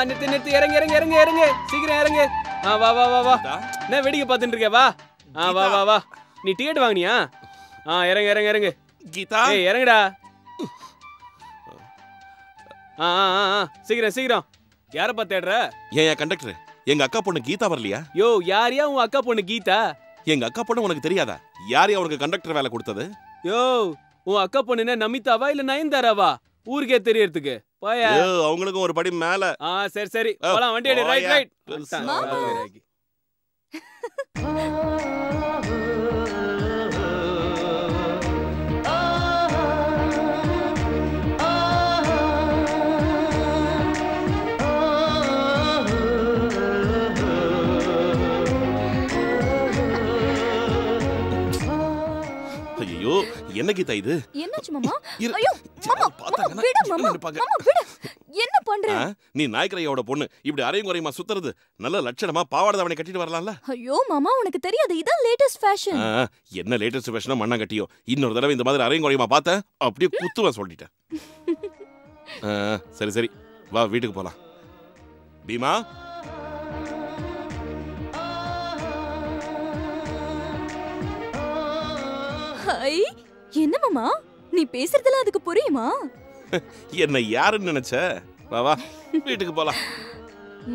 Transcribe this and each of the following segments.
நிறுத்து இறங்கு இறங்கு இறங்கு இறங்கு சீக்கிரம் இறங்கு. வா வா வா வா. என்ன வேடிக்கை பார்த்துட்டு இருக்க? வா. வா வா வா. நீ டிக்கெட் வாங்கினியா? இறங்கு இறங்கு இறங்கு. கீதா இறங்குடா. சீக்கிரம் சீக்கிரம். யாரப்பா தேடுற? ஏன் கண்டக்டர், எங்க அக்கா பொண்ணு கீதா வரலையா? யோ, யாரையா உன் அக்கா பொண்ணு கீதா? எங்க அக்கா பொண்ணு உனக்கு தெரியாதா? யாரையா உனக்கு கண்டக்டர் வேலை கொடுத்தது? யோ, உன் அக்கா பொண்ணு நமிதாவா இல்ல நயன்தாராவா? ஊருக்கே தெரியறதுக்கு பாயா. அவங்களுக்கும் ஒரு படி மேல. சரி சரி போலாம். வண்டி எடு. Right right. ஐயோ, என்ன கீதா இது? என்னாச்சு மாமா? ஐயோ மாமா, மாமா விடு மாமா. மாமா விடு. என்ன பண்ற? நீ நாயக்கரையோட பொண்ணு இப்படி அரையும் குறையுமா சுத்துறது? நல்ல லட்சணமா பாவாடை தாவணி கட்டிட்டு வரலாம்ல? ஐயோ மாமா, உனக்கு தெரியாது, இதான் லேட்டஸ்ட் ஃபேஷன். என்ன லேட்டஸ்ட் ஃபேஷனா மண்ணா கட்டியோ? இன்னொரு தடவை இந்த மாதிரி அரையும் குறையுமா பார்த்த அப்படியே குத்துவேன் சொல்லிட்டேன். சரி சரி வா, வீட்டுக்கு போலாம். பீமா, ஹை, என்ன மாமா நீ பேசுறதெல்லாம் அதுக்கு புரியுமா? என்ன யாருன்னு நினைச்ச? வா வா, வீட்டுக்கு போலாம்.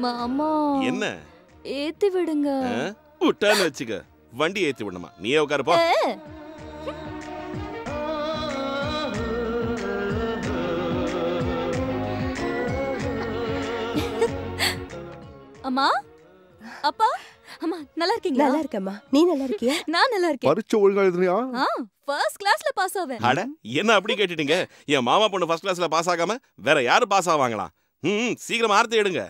மாமா என்ன ஏத்தி விடுங்க. விட்டான்னு வச்சுக்க, வண்டி ஏத்தி விடணுமா? நீயே உட்காரு போ. அம்மா, அப்பா, அம்மா நல்லா இருக்கீங்களா? நல்லா இருக்கேம்மா. நீ நல்லா இருக்கியா? நான் நல்லா இருக்கேன். பரீட்சை ஒழுங்கா எழுதுனியா? ஃபர்ஸ்ட் கிளாஸ்ல பாஸ் ஆவேன். அட, என்ன அப்படி கேட்டிட்டீங்க? என் மாமா பொண்ணு ஃபர்ஸ்ட் கிளாஸ்ல பாஸ் ஆகாம வேற யாரு பாஸ் ஆவாங்களாம்? சீக்கிரம் ஆர்த்தி எடுங்க.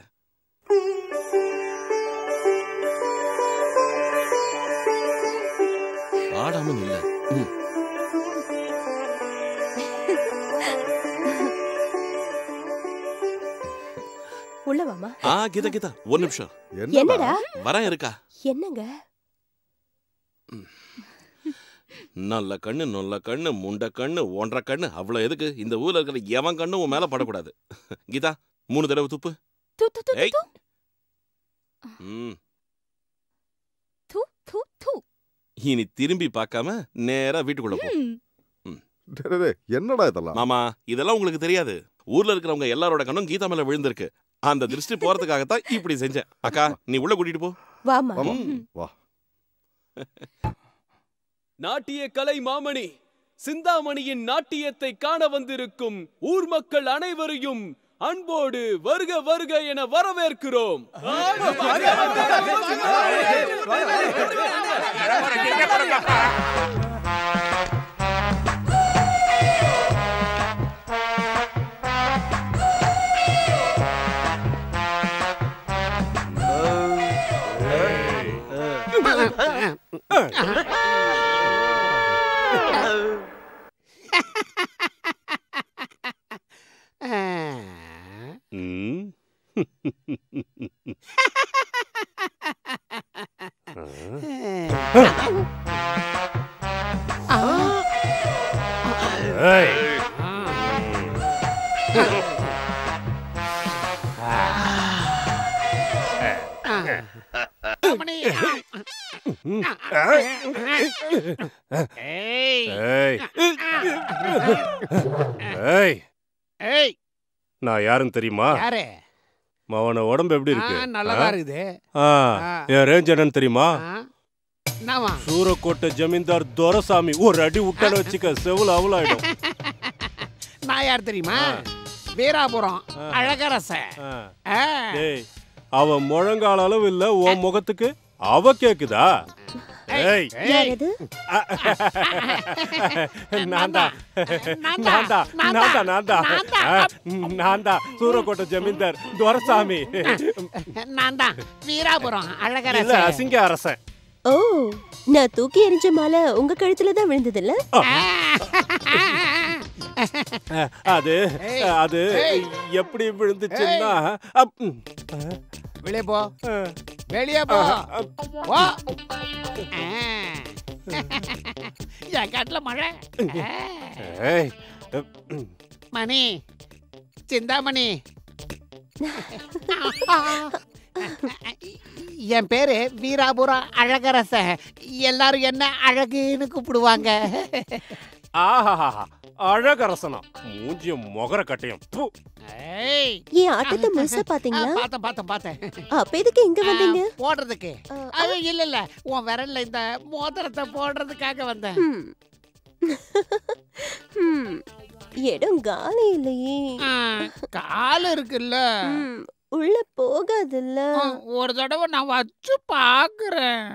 ஆடாம இல்ல. உள்ள வாமா. கீதா கீதா ஒரு நிமிஷம். என்னடா? வரேன் இருக்கா? என்னங்க? நல்ல கண்ணு நொல்ல கண்ணு முண்ட கண்ணு ஒன்றரை கண்ணு அவ்வளவு எதுக்கு? இந்த ஊர்ல இருக்கிற எவன் கண்ணு உன் மேல படக்கூடாது. கீதா 3 தடவை துப்பு. இனி திரும்பி பார்க்காம நேரா வீட்டுக்குள்ள போ. என்னடா இதெல்லாம்? மாமா, இதெல்லாம் உங்களுக்கு தெரியாது. ஊர்ல இருக்கிறவங்க எல்லாரோட கண்ணும் கீதா மேல விழுந்திருக்கு. அந்த திருஷ்டி போறதுக்காகத்தான் இப்படி செஞ்சேன். அக்கா, நீ உள்ள கூட்டிட்டு போ. வாமா. வா. நாட்டிய கலை மாமணி சிந்தாமணியின் நாட்டியத்தை காண வந்திருக்கும் ஊர் மக்கள் அனைவரையும் அன்போடு வருக வருக என வரவேற்கிறோம். நான் யாருன்னு தெரியுமா? மவன உடம்பு எப்படி இருக்கு? நல்லதா இருக்குது. என் ரேஞ்ச் என்னன்னு தெரியுமா? சூரக்கோட்டை ஜமீன்தார் துரசாமி. ஒரு அடி விட்டான்னு வச்சுக்க, செவுல அவளாயிடும். நான் யார் தெரியுமா? வீராபுரம் அழகரச. அவ முழங்கால அளவு இல்ல உன் முகத்துக்கு. அவ கேக்குதா? சூரக்கோட்டை ஜமீன்தார் துரசாமி. நான் தான் வீராபுரம் அழகரச. அசிங்க அரசன். ஓ, நான் தூக்கி எறிஞ்ச மாலை உங்க கழுத்துல தான் விழுந்தது இல்ல? அது அது எப்படி விழுந்துச்சுன்னா, வெளியே போ, வெளியே போ. என் காட்டுல மழை. மணி, சிந்தாமணி, என் பேரு வீராபுரம் அழகரசன். எல்லாரும் என்ன அழகுன்னு கூப்பிடுவாங்க. ஆஹா, அழகரசனா? மூஞ்சிய மொகர கட்டையும். ஏன் ஆட்டத்தை முழுசா பாத்தீங்களா? பார்த்தேன். அப்ப எதுக்கு இங்க வந்தீங்க? போடுறதுக்கு. அது இல்ல, உன் விரல்ல இந்த மோதிரத்தை போடுறதுக்காக வந்தேன். இடம் காலி இல்லையே. கால் இருக்குல்ல, உள்ள போகாதுல்ல. ஒரு தடவை நான் வச்சு பாக்குறேன்.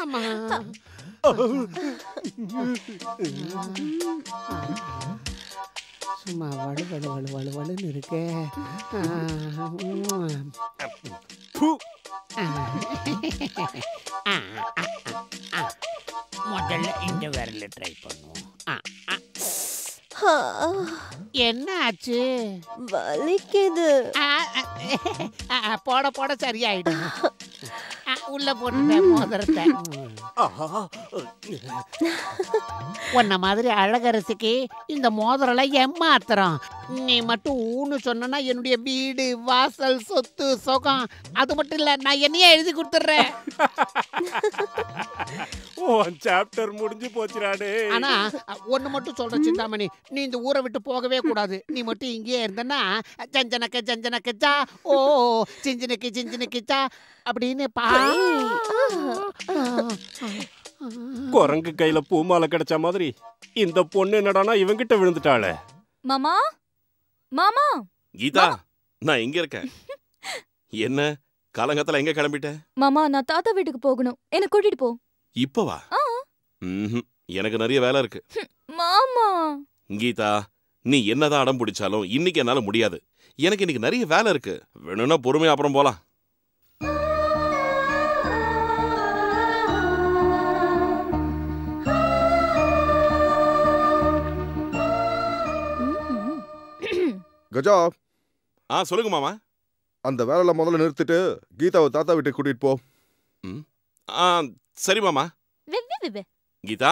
ஆமா, சும்மா வலு வலு வலு வலு வலுன்னு இருக்கே. முதல்ல இந்த விரல ட்ரை பண்ணுவோம். என்ன ஆச்சு? வலிக்குது. போட போட சரியாயிடும். உள்ள போட்டு மோதிரத்தை. உன்ன மாதிரி அழகரசிக்கு இந்த மோதிரம் ஏமாத்திரம். நீ மட்டும் ஊன்னு சொன்னா என்னுடைய வீடு வாசல் சொத்து சுகம் அது மட்டும் இல்ல, நான் என்னையே எழுதி கொடுத்துறேன். சாப்டர் முடிஞ்சு போச்சுறாடே. ஆனா ஒண்ணு மட்டும் சொல்றேன் சிந்தாமணி, நீ இந்த ஊரை விட்டு போகவே கூடாது. நீ மட்டும் இங்கேயே இருந்தனா ஜஞ்சனக்கச்சா ஓ சிஞ்சினுக்கு அப்படின்னு குரங்கு கையில பூமாலை கிடைச்ச மாதிரி இந்த பொண்ணு என்னடானா இவங்கிட்ட விழுந்துட்டாளே. மாமா மாமா கீதா, நான் இங்க இருக்கேன். என்ன காலங்கத்துல எங்க கிளம்பிட்ட? மாமா, நான் தாத்தா வீட்டுக்கு போகணும். என்ன கூட்டிட்டு போ. இப்பவா? எனக்கு நிறைய வேலை இருக்கு. மாமா கீதா, நீ என்னதான் அடம் பிடிச்சாலும் இன்னைக்கு என்னால முடியாது. எனக்கு இன்னைக்கு நிறைய வேலை இருக்கு. வேணும்னா பொறுமையா அப்புறம் போலாம். கஜா, சொல்லுங்க மாமா. அந்த வேலையில முதல்ல நிறுத்திட்டு கீதாவை தாத்தா வீட்டுக்கு கூட்டிட்டு போ. சரி மாமா. கீதா,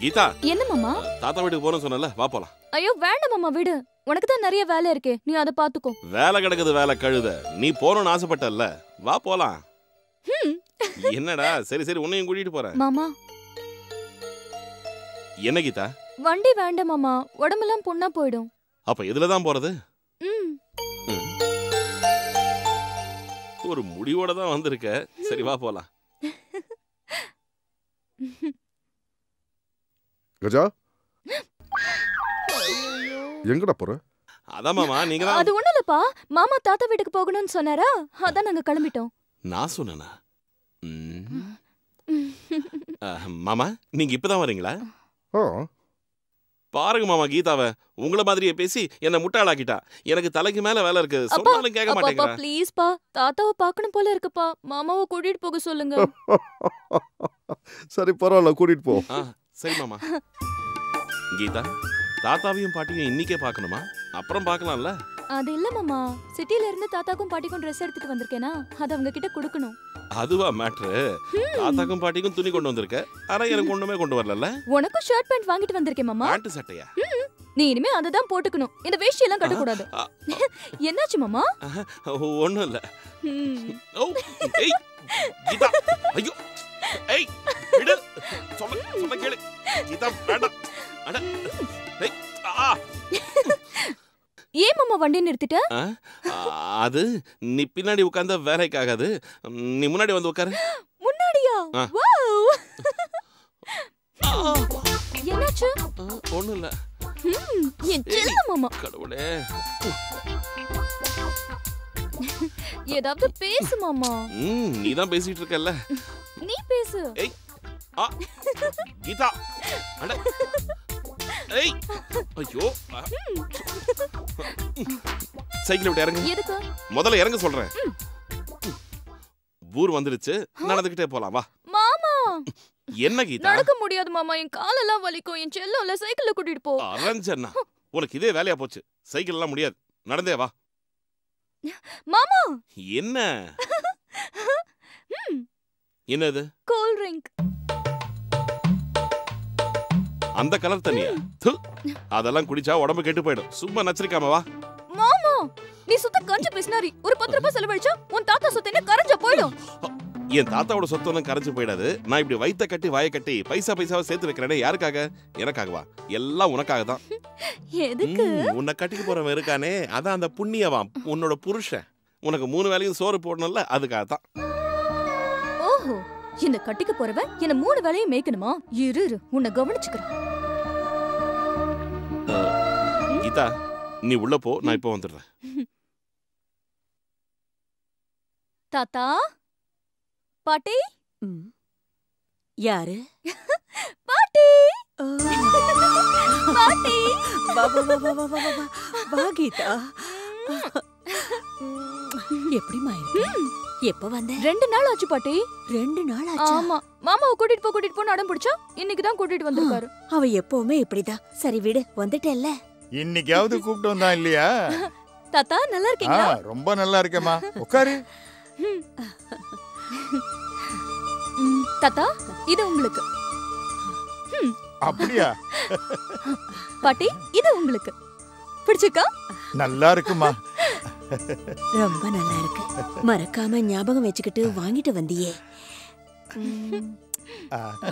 கீதா, என்ன மாமா? தாத்தா வீட்டுக்கு போறேன்னு சொன்னல, வா போலாம். ஐயோ வேண்டாம் மாமா, விடு. உனக்கு தான் நிறைய வேலை இருக்கே, நீ அதை பாத்துக்கோ. வேலை கிடக்குது, வேலை கழுத. நீ போறோம்னு ஆசைப்பட்டல்ல, வா போலாம். என்னடா? சரி சரி, உன்னையும் கூட்டிட்டு போறேன். மாமா என்ன கீதா? வண்டி வேண்டாம் மாமா, உடம்பெல்லாம் புண்ணா போயிடும். அப்ப எதுலதான் போறது? ஒரு முடிவோட தான் வந்திருக்க. சரி வா போலாம். கஜா, எங்கடா போற? அதான் மாமா, நீங்க தான். அது ஒண்ணு இல்லப்பா, மாமா தாத்தா வீட்டுக்கு போகணும்னு சொன்னாரா, அதான் நாங்க கிளம்பிட்டோம். நான் சொன்னேனா? மாமா, நீங்க இப்பதான் வரீங்களா? பாருங்க மாமா, கீதாவை உங்கள மாதிரியே பேசி என்ன முட்டாளாக்கிட்டா. எனக்கு தலைக்கு மேல வேலை இருக்கு, சொன்னாலும் கேட்க மாட்டேங்கிறா. ப்ளீஸ் பா, தாத்தாவை பார்க்கணும் போல இருக்குப்பா, மாமாவை கூட்டிட்டு போக சொல்லுங்க. சரி பரவாயில்ல, கூட்டிட்டு போ. சரி மாமா. கீதா, தாத்தாவையும் பாட்டியும் இன்னைக்கே பார்க்கணுமா? அப்புறம் பார்க்கலாம்ல? அது இல்ல மாமா, சிட்டில இருந்து தாத்தாக்கும் பாட்டிக்கும் ட்ரெஸ் எடுத்துட்டு வந்திருக்கேனா, அது அவங்க கிட்ட கொடுக்கணும். அதுவா மேட்ரு? தாத்தாக்கும் பாட்டிக்கும் துணி கொண்டு வந்திருக்க, ஆனா எனக்கு ஒண்ணுமே கொண்டு வரல. உனக்கும் ஷர்ட் பேண்ட் வாங்கிட்டு வந்திருக்கேன் மாமா. பேண்ட் சட்டையா? நீ இனிமே அததான் போட்டுக்கணும், இந்த வேஷ்டி எல்லாம் கட்ட கூடாது. என்னாச்சு மாமா? ஒண்ணும் இல்ல. ஏய் கீதா, ஐயோ ஏய் விடு, சொல்ல கேளு கீதா, வேண்டாம். அட ஏய் ஏன் மாமா வண்டி நிறுத்திட்ட? அது நீ பின்னாடி உட்கார்ந்த வேலைக்காகாது, நீ முன்னாடி வந்து உட்காரு. முன்னாடியா? வாவ்! என்னாச்சு? ஒண்ணும் இல்ல. என் செல்ல மாமா. கடவுளே, ஏதாவது பேசு மாமா. நீ தான் பேசிட்டு இருக்கல்ல, நீ பேசு. ஏய் கீதா, அட ஏய் ஐயோ, சைக்கிள் விட்டு இறங்கு. எதுக்கு? முதல்ல இறங்க சொல்றேன். ஊர் வந்துடுச்சு, நடந்துகிட்டே போலாம் வா. மாமா, என்ன கீதா? நடக்க முடியாது மாமா, என் காலெல்லாம் வலிக்கும். என் செல்லம்ல சைக்கிள்ல கூட்டிட்டு போ. அரஞ்சன்னா, உனக்கு இதே வேலையா போச்சு. சைக்கிள் எல்லாம் முடியாது, நடந்தே வா. மாமா, என்ன என்னது? Cool drink. அந்த கலர் தண்ணியா? து, அதெல்லாம் குடிச்சா உடம்பு கெட்டு போயிடும். சும்மா நச்சரிக்காம வா. மாமா நீ சுத்த கஞ்ச பிஸ்னாரி. ஒரு 10 ரூபாய் செலவழிச்சா உன் தாத்தா சொத்து என்ன கரைஞ்ச போயிடும். என் தாத்தாவோட சொத்தெல்லாம் கரைஞ்சு போயிடாது. நான் இப்படி வயித்த கட்டி வாயை கட்டி பைசாவை சேர்த்து வைக்கிறேனே, யாருக்காக? எனக்காகவா? எல்லாம் உனக்காக தான். எதுக்கு? உன்னை கட்டிக்கு போறவன் இருக்கானே, அதான் அந்த புண்ணியவான், உன்னோட புருஷன். உனக்கு 3 வேளையும் சோறு போடணும்ல, அதுக்காக தான். ஓஹோ, என்ன கட்டிக்க போறவ என்ன 3 வேளையும் மேய்க்கணுமா? இரு உன்னை கவனிச்சுக்கிறேன். கீதா, நீ உள்ள போ, நான் இப்போ வந்துடுறேன். தாத்தா, பாட்டி, யாரு? பாட்டி, பாட்டி. வா வா வா வா வா வா வா. வா கீதா. எப்படிமா இருக்கு? எப்ப வந்த? 2 நாள் ஆச்சு பாட்டி. 2 நாள் ஆச்சு. ஆமா, மாமாவை கூட்டிட்டு போ அடம் பிடிச்சா இன்னைக்கு தான் கூட்டிட்டு வந்திருக்காரு. அவ எப்பவுமே இப்படிதான். சரி விடு, வந்துட்டேல்ல. இன்னைக்காவது கூப்பிட்டு வந்தான் இல்லையா? தாத்தா நல்லா இருக்கீங்களா? ரொம்ப நல்லா இருக்கேம்மா, உட்காரு. தாத்தா இது உங்களுக்கு. அப்படியா? பாட்டி இது உங்களுக்கு. பிடிச்சிருக்கா? நல்லா இருக்குமா. ரொம்ப நல்லா இருக்கு. மறக்காம ஞாபகம் வச்சுக்கிட்டு வாங்கிட்டு வந்தியே.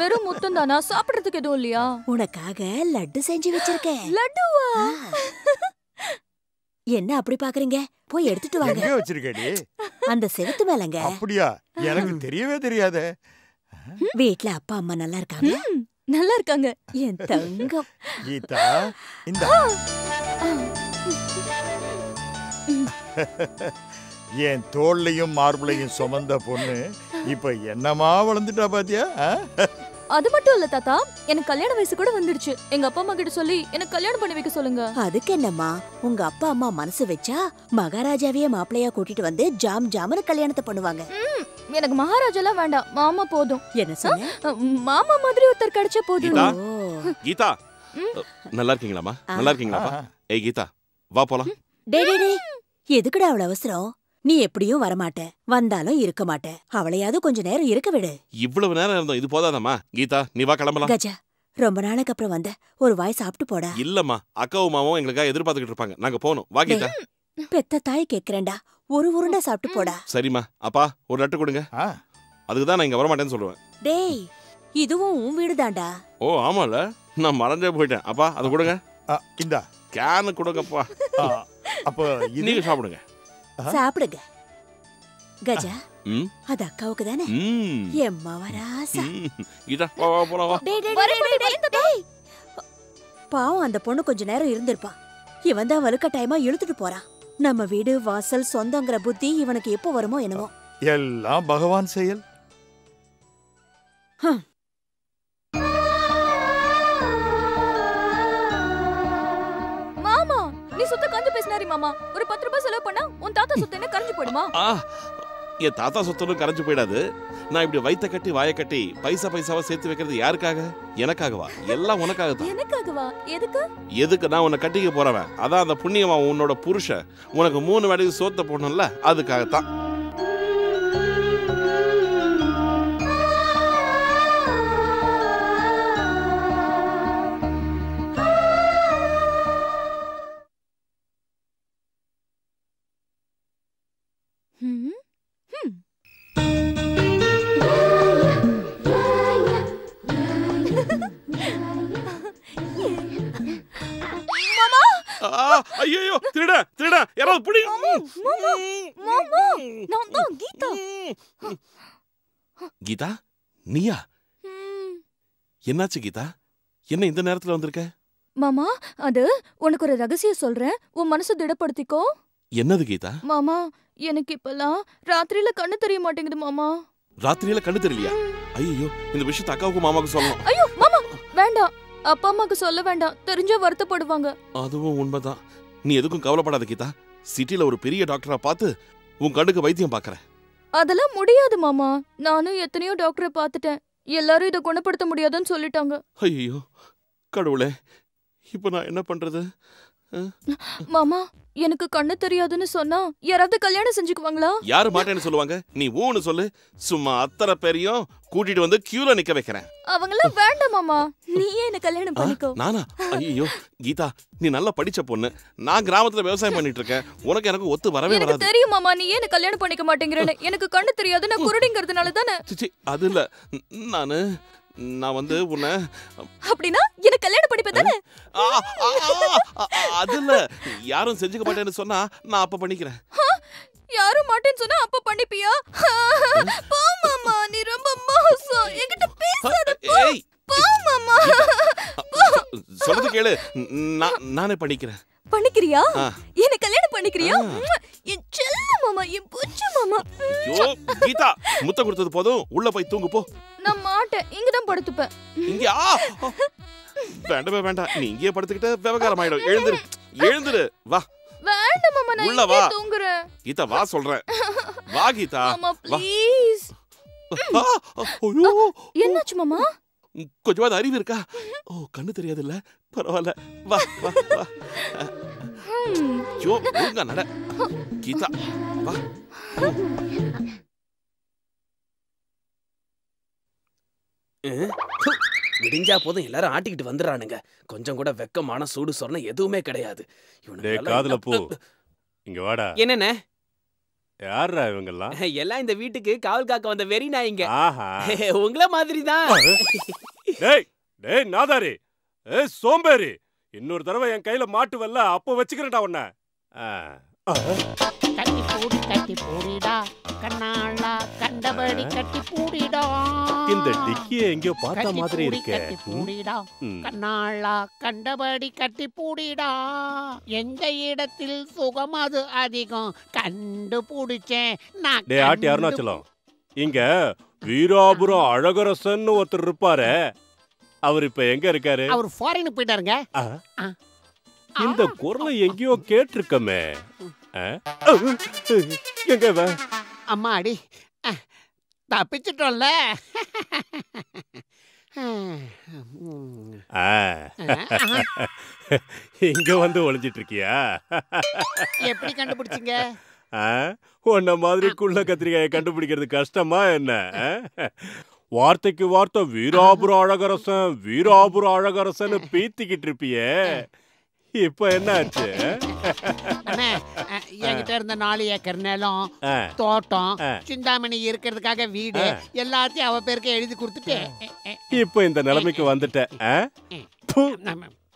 வெறும் முத்தம் தானா? சாப்பிடுறதுக்கு எதுவும் இல்லையா? உனக்காக லட்டு செஞ்சு வச்சிருக்கேன். லட்டுவா? என்ன அப்படி பாக்குறீங்க? போய் எடுத்துட்டு வாங்க. எங்க வச்சிருக்கடி? அந்த செவுத்து மேலங்க. அப்படியா? எனக்கு தெரியவே தெரியாதே. வீட்ல அப்பா அம்மா நல்லா இருக்காங்க? நல்லா இருக்காங்க. என் தங்கம். கீதா, இந்த என் தோள்லையும் மார்புலையும் சுமந்த பொண்ணு இப்ப என்னமா வளர்ந்துட்டா பாத்தியா? அது மட்டும் இல்ல தாத்தா, எனக்கு கல்யாண வயசு கூட வந்துடுச்சு. எங்க அப்பா அம்மா கிட்ட சொல்லி எனக்கு கல்யாணம் பண்ணி வைக்க சொல்லுங்க. அதுக்கு என்னம்மா, உங்க அப்பா அம்மா மனசு வச்சா மகாராஜாவையே மாப்பிள்ளையா கூட்டிட்டு வந்து ஜாம்னு கல்யாணத்தை பண்ணுவாங்க. எனக்கு மகாராஜாலாம் வேண்டாம், மாமா போதும். என்ன சொன்ன? மாமா மாதிரி ஒருத்தர் கிடைச்சா போதும். கீதா, நல்லா இருக்கீங்களாமா? நல்லா இருக்கீங்களாப்பா? ஏய் கீதா, வா போலாம். டே எதுக்குடா அவ்வளவு அவசரம்? நீ எப்படியும் வரமாட்ட, வந்தாலும் இருக்க மாட்ட. அவளையாவது கொஞ்ச நேரம் இருக்க விடு. இவ்வளவு நேரம் இருந்தோம், இது போதாதாமா? கீதா, நீ வா கிளம்பலாம். கஜா, ரொம்ப நாளைக்கு அப்புறம் வந்த, ஒரு வாய் சாப்பிட்டு போடா. இல்லம்மா, அக்காவும் மாமாவும் எங்களுக்காக எதிர்பார்த்துக்கிட்டு இருப்பாங்க. நாங்க போகணும். வா கீதா. பெத்த தாய் கேக்குறேன்டா, ஒரு உருண்டை சாப்பிட்டு போடா. சரிம்மா. அப்பா ஒரு லட்டு கொடுங்க. அதுக்குதான் நான் இங்க வரமாட்டேன்னு சொல்லுவேன். டேய், இதுவும் உன் வீடுதான்டா. ஓ ஆமால, நான் மறந்தே போயிட்டேன். அப்பா அதை கொடுங்க. இந்தா கேனு கொடுங்கப்பா. அப்போ நீங்க சாப்பிடுங்க. சாப்பிடுங்க. கஜா, அது அக்காவுக்கு தானே? எம்மா வராசா. கீதா, வா வா போலாம் வா. பாவம், அந்த பொண்ணு கொஞ்ச நேரம் இருந்திருப்பா. இவன் தான் வலுக்கட்டாயமா இழுத்துட்டு போறான். நம்ம வீடு வாசல் சொந்தங்கிற புத்தி இவனுக்கு எப்போ வருமோ என்னமோ. எல்லாம் பகவான் செயல். மாமா, நீ சுத்த கஞ்ச பேசினாரி மாமா. ஒரு 10 ரூபாய் செலவு பண்ணா உன் தாத்தா சொத்து என்ன கரைஞ்சு போயிடுமா? என் தாத்தா சொத்தனும் கரைஞ்சு போயிடாது. நான் இப்படி வயித்த கட்டி வாயை கட்டி பைசாவை சேர்த்து வைக்கிறது யாருக்காக? எனக்காகவா? எல்லாம் உனக்காக தான். எனக்காகவா? எதுக்கு? எதுக்கு? நான் உன்னை கட்டிக்க போறவன், அதான் அந்த புண்ணியவன் உன்னோட புருஷன். உனக்கு 3 வேளையும் சோத்த போடணும்ல, அதுக்காகத்தான். ஐயோ, திருடா யாராவது புடி. கீதா, நீயா? என்னாச்சு கீதா? என்ன இந்த நேரத்துல வந்திருக்க? மாமா, அது உனக்கு ஒரு ரகசியம் சொல்றேன், உன் மனசு திடப்படுத்திக்கோ. என்னது கீதா? மாமா, எனக்கு இப்பெல்லாம் ராத்திரியில கண்ணு தெரிய மாட்டேங்குது மாமா. ராத்திரியில கண்ணு தெரியலையா? ஐயோ, இந்த விஷயத்தை அக்காவுக்கும் மாமாவுக்கும் சொல்லணும். ஐயோ மாமா, வேண்டாம். அப்பா அம்மாக்கு சொல்ல வேண்டாம், தெரிஞ்சா வருத்தப்படுவாங்க. அதுவும் உண்மைதான். நீ எதுக்கும் கவலைப்படாத கீதா. சிட்டில ஒரு பெரிய டாக்டரா பார்த்து உன் கண்ணுக்கு வைத்தியம் பார்க்கறேன். அதெல்லாம் முடியாது மாமா. நானும் எத்தனையோ டாக்டரை பார்த்துட்டேன். எல்லாரும் இதை குணப்படுத்த முடியாதுன்னு சொல்லிட்டாங்க. ஐயோ கடவுளே, இப்ப நான் என்ன பண்றது? மாமா, எனக்கு கண்ணு தெரியாதுன்னு சொன்னா யாராவது கல்யாணம் செஞ்சுக்குவாங்களா? யாரு மாட்டேன்னு சொல்லுவாங்க? நீ ஊன்னு சொல்லு. சும்மா அத்தனை பேரையும் கூட்டிட்டு வந்து கியூல நிக்க வைக்கிறேன். அவங்களாம் வேண்டாம் மாமா, நீயே என்ன கல்யாணம் பண்ணிக்கோ. நானா? ஐயோ கீதா, நீ நல்லா படிச்ச பொண்ணு. நான் கிராமத்துல விவசாயம் பண்ணிட்டு இருக்கேன். உனக்கு எனக்கு ஒத்து வரவே வராது. எனக்கு தெரியும் மாமா, நீ ஏன் கல்யாணம் பண்ணிக்க மாட்டேங்கிறேன்னு. எனக்கு கண்ணு தெரியாது, நான் குருடிங்கிறதுனால தானே. சிச்சி, அது இல்ல. நான் வந்து உன்னை அப்படின்னா எனக்கு கல்யாணம் பண்ணிப்ப தானே? அது இல்ல. யாரும் செஞ்சுக்க மாட்டேன்னு சொன்னா நான் அப்ப பண்ணிக்கிறேன். யாரும் மாட்டேன்னு சொன்னா அப்ப பண்ணிப்பியா? போ மாமா, நீ ரொம்ப மோசம். என்கிட்ட பேசாத. ஏய், போ மாமா. சொல்றது கேளு. நானே பண்ணிக்கிறேன். பண்ணிக்கிறியா? என்ன கல்யாணம் பண்ணிக்கிறியா? என் செல்ல மாமா, என் புச்சு மாமா. ஐயோ கீதா, முத்த கொடுத்தது போதும். உள்ள போய் தூங்கு போ. நான் மாட்டேன், இங்க தான் படுத்துப்பேன். இங்க வேண்டவே வேண்டாம். நீ இங்கே படுத்துக்கிட்ட விவகாரம் ஆயிடும். எழுந்துரு, எழுந்துரு. வா. வேண்டாம் மாமா, நான் உள்ள இங்கே வா. தூங்குறேன். கீதா வா சொல்றேன். வா கீதா. மாமா வா. ப்ளீஸ். ஐயோ, என்னாச்சு மாமா? கொஞ்சமாவது அறிவு இருக்கா? ஓ, கண்ணு தெரியாது இல்ல? பரவாயில்ல. வா வா வா. ஐயோ, ஒழுங்கா நட. கீதா வா. விடிஞ்சா போதும் எல்லாரும் ஆட்டிக்கிட்டு வந்துடுறானுங்க. கொஞ்சம் கூட வெக்கமான சூடு சொன்ன எதுவுமே கிடையாது. காதுல பூ, இங்க வாடா. என்னண்ணே? யாரா இவங்கெல்லாம்? எல்லாம் இந்த வீட்டுக்கு காவல் காக்க வந்த வெறி நாய்ங்க. ஆஹா, உங்கள மாதிரி தான். டேய் டேய் நாதாரி, ஏய் சோம்பேறி, இன்னொரு தடவை என் கையில மாட்டுவல்ல, அப்ப வச்சுக்கிறேன்டா உன்னை. கட்டி பூடிடா கண்ணாளா, கண்டபடி கட்டி பூடிடா. இந்த டிக்கியை எங்கேயோ பார்த்த மாதிரி இருக்கே. கட்டி பூடிடா கண்ணாளா, கண்டபடி கட்டி பூடிடா. எந்த இடத்தில் சுகம் அது அதிகம் கண்டுபிடிச்சேன் நான். டே ஆட்டி அருணாச்சலம், இங்க வீராபுரம் அழகரசன் ஒருத்தர் இருப்பாரு. அவர் இப்ப எங்க இருக்காரு? அவர் ஃபாரின் போயிட்டாருங்க. இந்த குரலை எங்கேயோ கேட்டிருக்கமே. எங்க அம்மாடி, தப்பிச்சிட்டோம்ல. இங்க வந்து ஒளிஞ்சிட்டு இருக்கியா? எப்படி கண்டுபிடிச்சீங்க? உன்ன மாதிரி குள்ள கத்திரிக்காயை கண்டுபிடிக்கிறது கஷ்டமா என்ன? வார்த்தைக்கு வார்த்தை வீராபுரம் அழகரசன் வீராபுரம் அழகரசன் பீத்திக்கிட்டு இருப்பியே, இப்ப என்ன ஆச்சு? என்கிட்ட இருந்த 4 ஏக்கர் நிலம், தோட்டம், சிந்தாமணி இருக்கிறதுக்காக வீடு எல்லாத்தையும் அவ பேருக்கு எழுதி கொடுத்துட்டு இப்ப இந்த நிலைமைக்கு வந்துட்ட.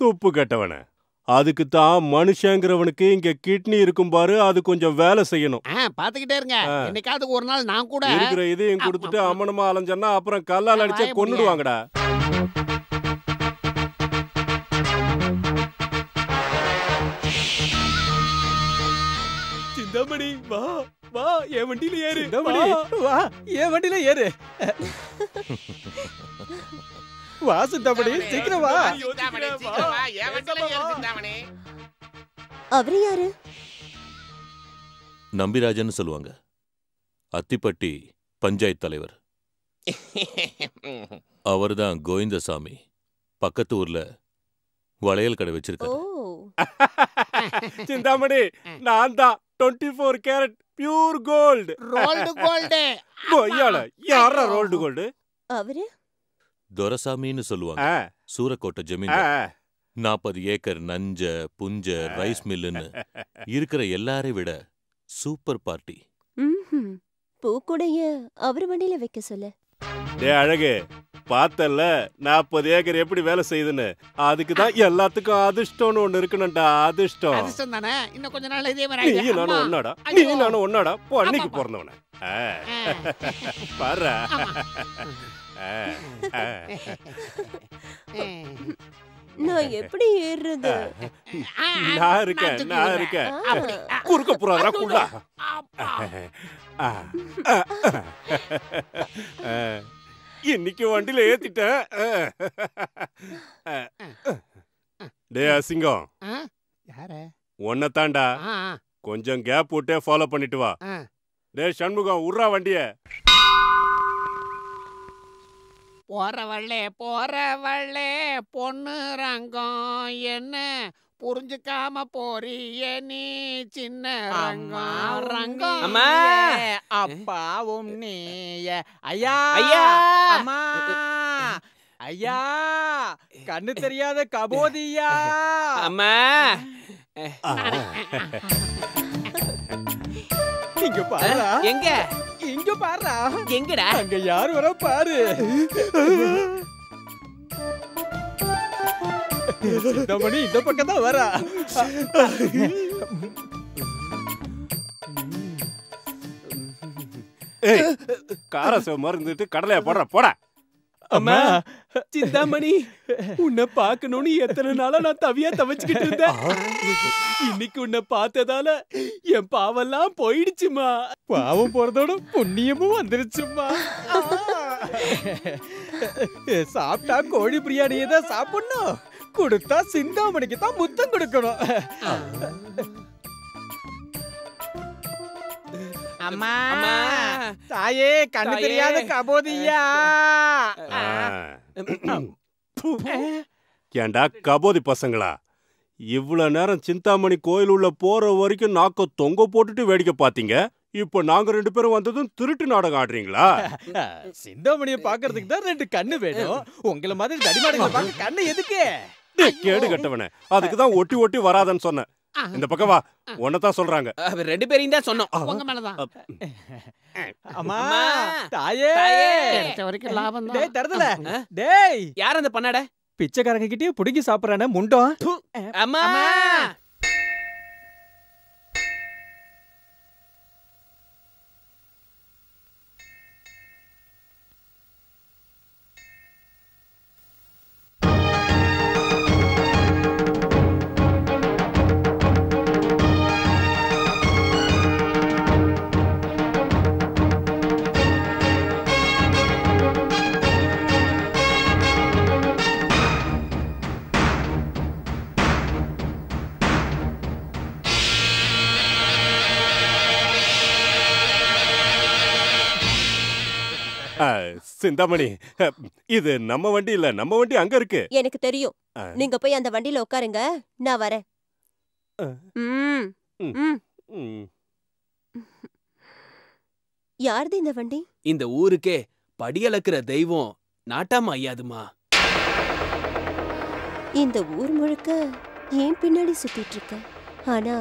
துப்பு கட்டவன. அதுக்கு தான் மனுஷங்கிறவனுக்கு இங்க கிட்னி இருக்கும் பாரு, அது கொஞ்சம் வேலை செய்யணும். பாத்துக்கிட்டே இருங்க, என்னைக்காவது ஒரு நாள் நான் கூட இருக்கிற இதையும் கொடுத்துட்டு அம்மனமா அலைஞ்சன்னா அப்புறம் கல்லால் அடிச்சே கொன்னுடுவாங்கடா. சிந்தாமணி வா வா, என் வண்டியில ஏறு. வா, என் வண்டியில ஏறு. வா சிந்தாமணி, சீக்கிரம் வா. அவரு யாரு? நம்பிராஜன் சொல்லுவாங்க. அத்திப்பட்டி பஞ்சாயத்து தலைவர். அவர்தான் கோவிந்தசாமி. பக்கத்து ஊர்ல வளையல் கடை வச்சிருக்காரு. சிந்தாமணி, நான் தான் 24 carat pure gold. Rolled gold. யாரா ரோல்டு கோல்டு? அவரு துரசாமின்னு சொல்லுவாங்க. சூரக்கோட்டை ஜமீன். 40 ஏக்கர் நஞ்ச புஞ்ச ரைஸ் மில்லுன்னு இருக்கிற எல்லாரையும் விட சூப்பர் பார்ட்டி. பூக்கூடைய அவரு வண்டியில வைக்க சொல்லு. டே அழகு, பார்த்தல்ல 40 ஏக்கர் எப்படி வேலை செய்யுதுன்னு. அதுக்குதான் எல்லாத்துக்கும் அதிர்ஷ்டம்னு ஒண்ணு இருக்கணும்டா. அதிர்ஷ்டம் அதிர்ஷ்டம் தானே. இன்னும் கொஞ்ச நாள் இதே மாதிரி நீ நானும் ஒன்னாடா, நீ நானும் ஒன்னாடா. அன்னைக்கு பிறந்தவன பாரு. நான் எப்படி ஏறுறது? நான் இருக்கேன், நான் இருக்கேன். குறுக்க புறாதரா குள்ளா. இன்னைக்கு வண்டியில ஏத்திட்டேன். டே அசிங்கம், ஒன்ன தாண்டா. கொஞ்சம் கேப் விட்டே ஃபாலோ பண்ணிட்டு வா. டே சண்முகம், உர்றா வண்டிய. போறவள்ளே போறவள்ளே பொண்ணு ரங்கம் என்ன புரிஞ்சுக்காம போறிய நீ சின்ன ரங்கம் ரங்கம். அம்மா அப்பாவும் நீய ஐயா ஐயா! அம்மா ஐயா கண்ணு தெரியாத கபோதியா அம்மா இங்க பாருடா. எங்க இங்க பாருடா. எங்கடா அங்க யார் வர பாரு. சிந்தாமணி இந்த பக்கம் தான் வரா. ஏய் காரச மறந்துட்டு கடலைய போடுற போட. அம்மா சிந்தாமணி உன்னை பார்க்கணும்னு எத்தனை நாளா நான் தவியா தவிச்சுக்கிட்டு இருந்தேன். இன்னைக்கு உன்னை பார்த்ததால என் பாவெல்லாம் போயிடுச்சுமா. பாவம் போறதோட புண்ணியமும் வந்துருச்சுமா. சாப்பிட்டா கோழி பிரியாணியை தான் சாப்பிடணும், கொடுத்தா சிந்தாமணிக்கு தான் முத்தம் கொடுக்கணும். அம்மா தாயே கண்ணு தெரியாத கபோதியா. ஏண்டா கபோதி பசங்களா, இவ்வளவு நேரம் சிந்தாமணி கோயில் உள்ள போற வரைக்கும் நாக்க தொங்க போட்டுட்டு வேடிக்கை பாத்தீங்க. இப்ப நாங்க 2 பேரும் வந்ததும் திருட்டு நாடகம் ஆடுறீங்களா? சிந்தாமணியை பாக்குறதுக்கு தான் 2 கண்ணு வேணும். உங்களை மாதிரி தடிமாடுகளை பார்க்க கண்ணு எதுக்கு? கேடு கட்டவனே, அதுக்குதான் ஒட்டி ஒட்டி வராதன்னு சொன்னேன். இந்த பக்கம் வா, உன்னதான் சொல்றாங்க. 2 பேரையும் தான் சொன்னோம். உங்க மேலதான். அம்மா தாயே கிடைச்ச வரைக்கும் லாபம் தான். டேய் தரதுல டேய் யார் அந்த பண்ணாட? பிச்சைக்காரங்க கிட்டயே புடுங்கி சாப்பிடறானே முண்டம். அம்மா சிந்தாமணி, இது நம்ம வண்டி இல்ல, நம்ம வண்டி அங்க இருக்கு. எனக்கு தெரியும். நீங்க போய் அந்த வண்டியில உட்காருங்க, நான் வரேன். யாருது இந்த வண்டி? இந்த ஊருக்கே படியளக்குற தெய்வம் நாட்டாம ஐயாதுமா. இந்த ஊர் முழுக்க ஏன் பின்னாடி சுத்திட்டு இருக்க? ஆனா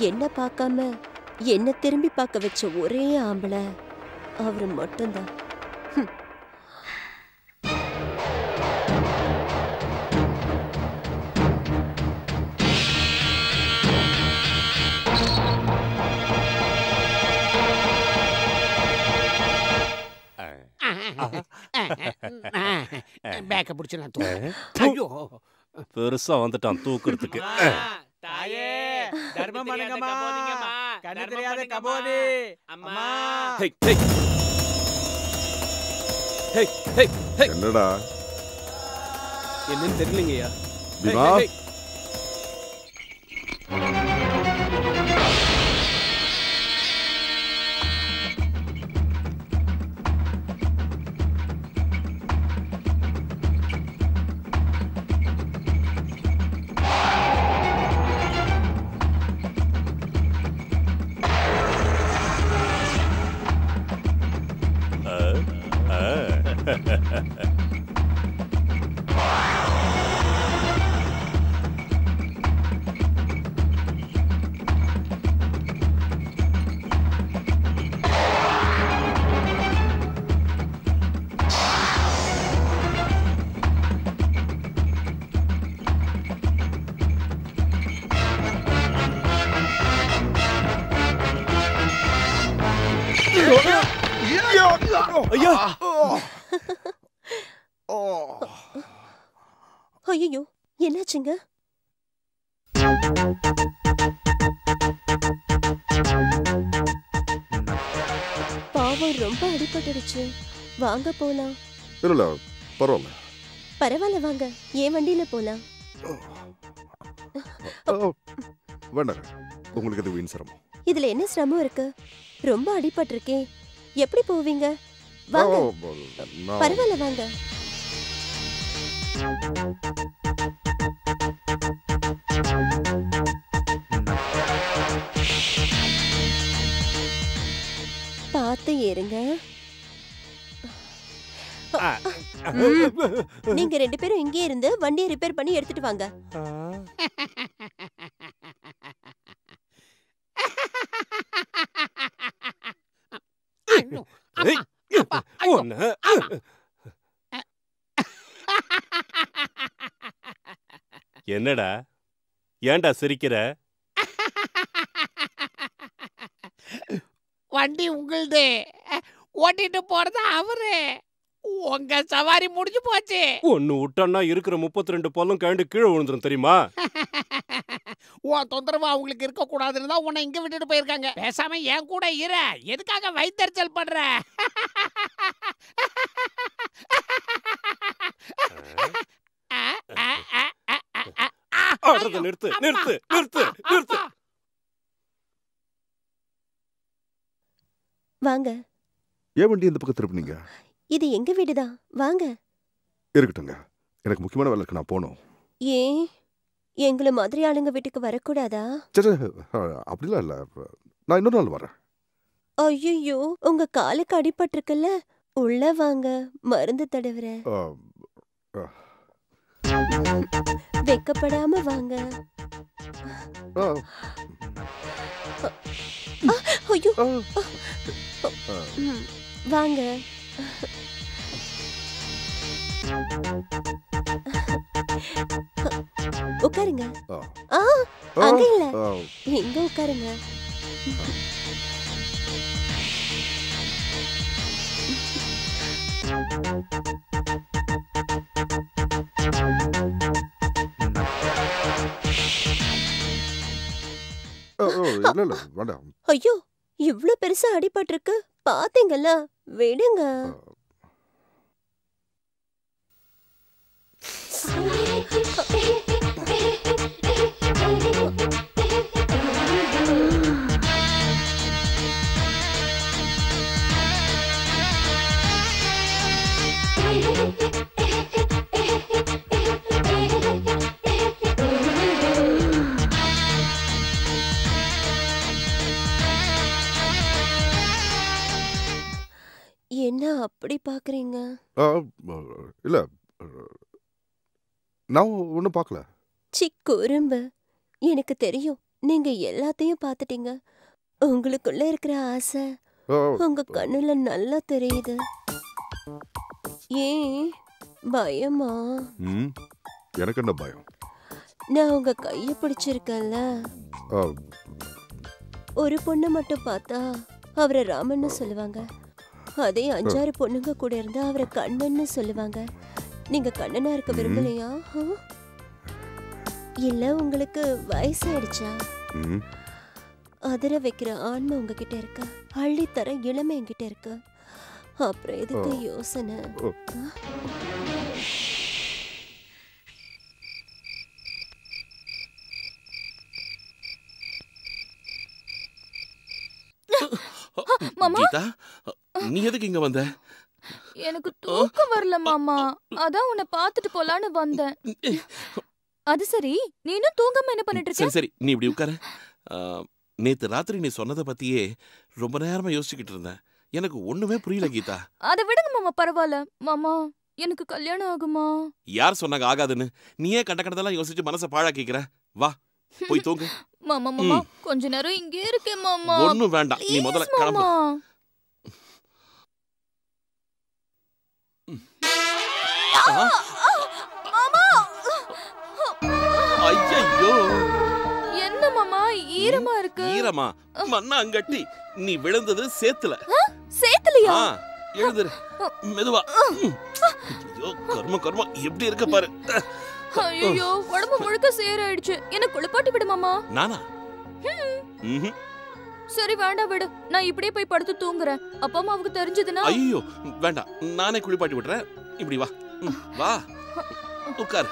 என்ன பார்க்காம என்ன திரும்பி பார்க்க வச்ச ஒரே ஆம்பளை அவரு மட்டும்தான். பேக்க பிடிச்சு நான் ஐயோ பெருசா வந்துட்டான் தூக்குறதுக்கு. தாயே தர்மம் பண்ணுங்கம்மா. கண்ணு தெரியாத கபோதி அம்மா. என்னடா என்னன்னு தெரியலங்கய்யா. பீமா ஐயோ என்னாச்சுங்க? பாவம் ரொம்ப அடிபட்டுடுச்சு. வாங்க போலாம். இல்ல பரவாயில்ல பரவாயில்ல வாங்க, என் வண்டியில போலாம். வேண்டாங்க, உங்களுக்கு அது வீண் சிரமம். இதுல என்ன சிரமம் இருக்கு? ரொம்ப அடிபட்டிருக்கேன். எப்படி போவீங்க? வாங்க. பரவாயில்ல வாங்க. வந்து ஏறுங்க. நீங்க 2 பேரும் இங்கே இருந்து வண்டியை ரிப்பேர் பண்ணி எடுத்துட்டு வாங்க. என்னடா ஏன்டா சிரிக்கிற? வண்டி உங்களுது, ஓட்டிட்டு போறது அவரு. உங்க சவாரி முடிஞ்சு போச்சு. ஒன்னு விட்டா இருக்கிற 32 பல்லும் கண்டு கீழே விழுந்துரும் தெரியுமா? உன் தொந்தரவு அவங்களுக்கு இருக்க கூடாதுன்னு தான் உன்னை இங்க விட்டுட்டு போயிருக்காங்க. பேசாம என் கூட இரு. எதுக்காக வயித்தெரிச்சல் பண்ற? நிறுத்து நிறுத்து நிறுத்து நிறுத்து. வாங்க. ஏன் வண்டி இந்த பக்கம் திருப்பினீங்க? இது எங்க வீடுதான், வாங்க. இருக்கட்டுங்க, எனக்கு முக்கியமான வேலை இருக்கு, நான் போகணும். ஏன் எங்களை மாதிரி ஆளுங்க வீட்டுக்கு வரக்கூடாதா? சரி, அப்படிலாம் இல்ல, நான் இன்னொரு நாள் வரேன். ஐயோ, உங்க காலுக்கு அடிபட்டிருக்குல்ல, உள்ள வாங்க, மருந்து தடவுறேன். வெக்கப்படாம வாங்க. ஐயோ, வாங்க. உட்காருங்க. அங்க இல்ல, இங்க உட்காருங்க. ஐயோ, இவ்ளோ பெருசா அடிபட்டிருக்கு, பாத்தீங்கல்ல, விடுங்க. என்ன அப்படி பாக்குறீங்க? இல்ல, நான் ஒன்னும் பார்க்கல. குறும்பு, எனக்கு தெரியும் நீங்க எல்லாத்தையும் பார்த்துட்டீங்க. உங்களுக்குள்ள இருக்கிற ஆசை உங்க கண்ணுல நல்லா தெரியுது. ஏன் பயமா? எனக்கு என்ன பயம்? நான் உங்க கைய பிடிச்சிருக்கேன்ல. ஒரு பொண்ணு மட்டும் பார்த்தா அவரை ராமன்னு சொல்லுவாங்க. அதே 5-6 பொண்ணுங்க கூட இருந்தா அவரை கண்ணன்னு சொல்லுவாங்க. நீங்க கண்ணனா இருக்க விரும்பலையா? இல்ல உங்களுக்கு வயசாயிடுச்சா? அதிர வைக்கிற ஆன்மை உங்ககிட்ட இருக்கு, அள்ளித்தர இளமை என்கிட்ட இருக்கு. அப்புறம் எதுக்கு யோசனை? கீதா, நீ எதுக்கு இங்க வந்த? எனக்கு தூக்கம் வரல மாமா, அதான் உன்னை பாத்துட்டு போலான்னு வந்தேன். அது சரி, நீ இன்னும் தூங்காம என்ன பண்ணிட்டு இருக்க? சரி சரி, நீ இப்படி உட்காரு. நேத்து ராத்திரி நீ சொன்னதை பத்தியே ரொம்ப நேரமா யோசிச்சுக்கிட்டு இருந்தேன். எனக்கு ஒண்ணுமே புரியல கீதா. அதை விடுங்க மாமா, பரவாயில்ல. மாமா, எனக்கு கல்யாணம் ஆகுமா? யார் சொன்னாங்க ஆகாதுன்னு? நீயே கண்ட கண்டதெல்லாம் யோசிச்சு மனசை பாழாக்கிக்கிற. வா, போய் தூங்கு. மாமா மாமா, கொஞ்ச நேரம் இங்கே இருக்கேன் மாமா. ஒண்ணும் வேண்டாம், நீ முதல்ல கிளம்பு. ஐயோ, என்ன மாமா ஈரமா இருக்கு? ஈரமா? மண்ணாங்கட்டி, நீ விழுந்தது சேத்துல. சேத்துலயா? எழுதுரு, மெதுவா. ஐயோ, கர்ம கர்ம, எப்படி இருக்க பாரு. ஐயோ, உடம்பு முழுக்க சேராயிடுச்சு. என்ன குளிப்பாட்டி விடு மாமா. நானா? சரி வேண்டாம், விடு. நான் இப்படியே போய் படுத்து தூங்குறேன். அப்பா அம்மாவுக்கு தெரிஞ்சதுன்னா? ஐயோ வேண்டாம், நானே குளிப்பாட்டி விடுறேன். இப்படி வா, வா, உட்கார்.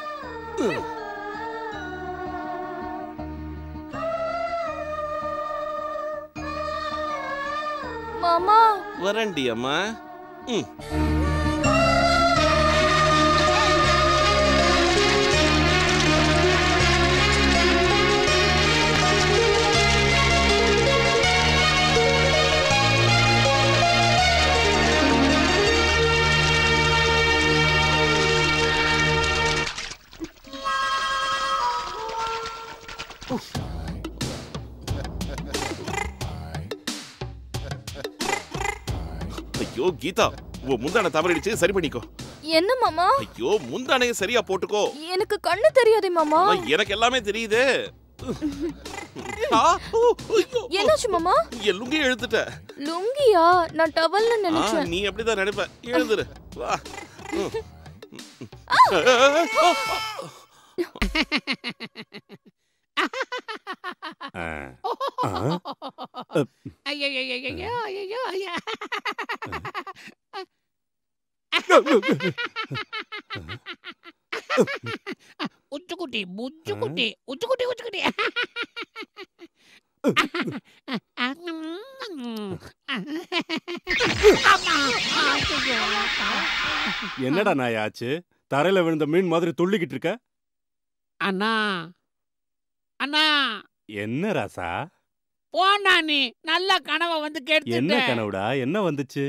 மாமா வரண்டி அம்மா. ஐயோ கீதா, உன் முந்தானை தவறிடுச்சு, சரி பண்ணிக்கோ. என்ன மாமா? ஐயோ முந்தானைய சரியா போட்டுக்கோ. எனக்கு கண்ணு தெரியாதே மாமா. எனக்கு எல்லாமே தெரியுது. என்னாச்சு மாமா? என் லுங்கி இழுத்துட்ட. லுங்கியா? நான் டவல்னு நினைச்சேன். நீ அப்படிதான் நினைப்ப. எழுந்துரு வா. உச்சுக்குட்டி முச்சுக்குட்டி உச்சுக்குட்டி உச்சுக்குட்டி. என்னடா நாயாச்சு? தரையில விழுந்த மீன் மாதிரி துள்ளிக்கிட்டு இருக்க. அண்ணா அண்ணா. என்ன ராசா? போனா நீ நல்ல கனவை வந்து கேட்டு. என்ன கனவுடா? என்ன வந்துச்சு?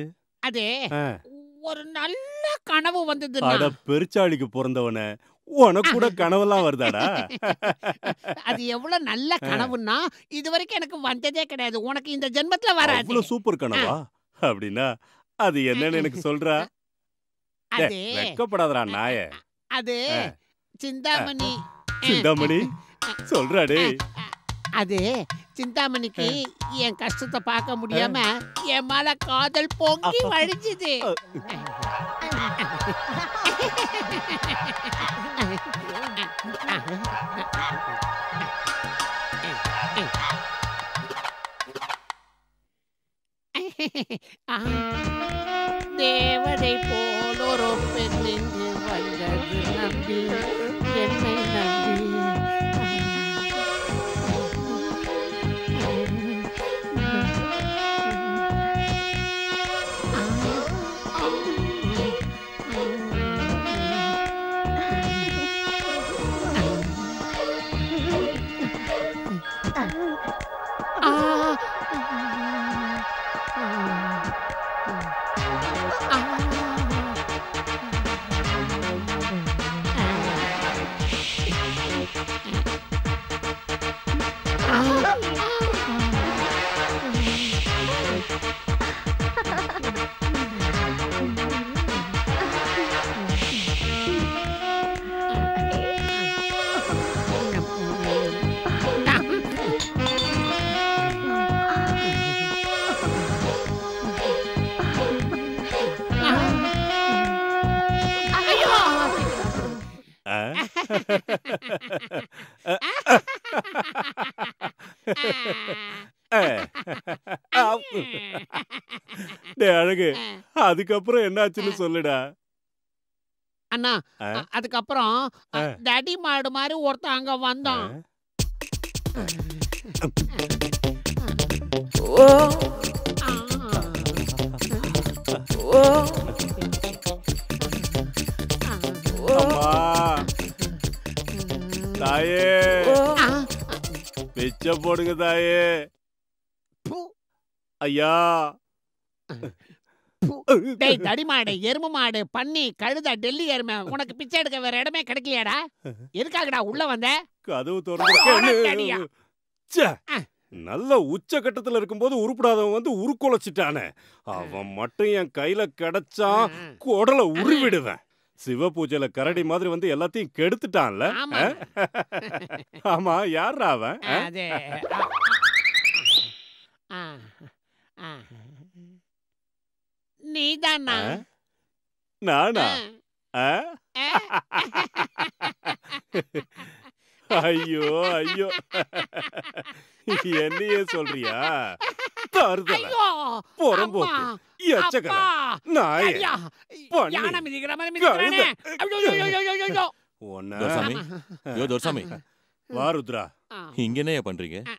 அதே ஒரு நல்ல கனவு வந்தது. அட பெருச்சாளிக்கு பிறந்தவன, உனக்கு கூட கனவெல்லாம் வருதாடா? அது எவ்வளவு நல்ல கனவுன்னா இது வரைக்கும் எனக்கு வந்ததே கிடையாது. உனக்கு இந்த ஜென்மத்துல வராது. அவ்வளவு சூப்பர் கனவா? அப்படின்னா அது என்னன்னு எனக்கு சொல்றா. வெட்கப்படாதடா நாயே. அது சிந்தாமணி. சிந்தாமணி சொல்றாடே. அது சிந்தாமணிக்கு என் கஷ்டத்தை பார்க்க முடியாம என் மேல காதல் பொங்கி வழிஞ்சுது. தேவதை போல் ஒரு பெண் இங்கு வந்தது நம்பி, என்னை நம்பி. அழகு, அதுக்கப்புறம் என்னாச்சுன்னு சொல்லுடா. அண்ணா அதுக்கப்புறம் தடி மாடு மாதிரி ஒருத்தன் அங்க வந்தான். தாயே பிச்சை போடுங்க தாயே. ஐயா டேய் தடி மாடு, எருமை மாடு, பன்னி, கழுத, டெல்லி எருமை, உனக்கு பிச்சை எடுக்க வேற இடமே கிடைக்கலையாடா? எதுக்காகடா உள்ள வந்த? கதவு திறந்து நல்ல உச்ச கட்டத்துல இருக்கும்போது உருப்படாதவன் வந்து உருக்குலைச்சிட்டானே, அவன் மட்டும் என் கையில கிடைச்சான் குடலை உருவிடுவேன். சிவ பூஜையில கரடி மாதிரி வந்து எல்லாத்தையும் கெடுத்துட்டான்ல. ஆமா, யாரா அவன்? நீதானா? நானா? ஐயோ ஐயோ, என்னையே சொல்றியா?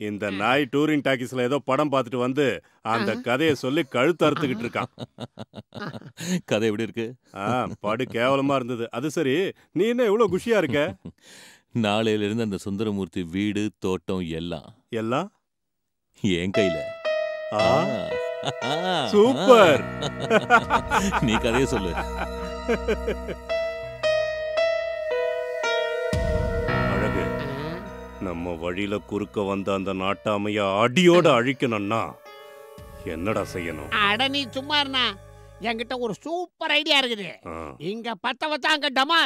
இந்த நாய் டூரிங் டாக்கீஸ்ல ஏதோ படம் பார்த்துட்டு வந்து அந்த கதையை சொல்லி கழுத்து அறுத்துக்கிட்டு இருக்கான். கதை எப்படி இருக்கு? படு கேவலமா இருந்தது. அது சரி, நீ என்ன இவ்வளவு குஷியா இருக்க? நாளையில இருந்து அந்த சுந்தரமூர்த்தி வீடு தோட்டம் எல்லாம் எல்லாம் என் கையில. சூப்பர். நீ கதையை சொல்லு. அழகு, நம்ம வழியில குறுக்க வந்த அந்த நாட்டாமைய அடியோட அழிக்கணும்னா என்னடா செய்யணும்? அட நீ சும்மா இருண்ணா. என்கிட்ட ஒரு சூப்பர் ஐடியா இருக்குது. இங்க பத்த வச்சா அங்க டமா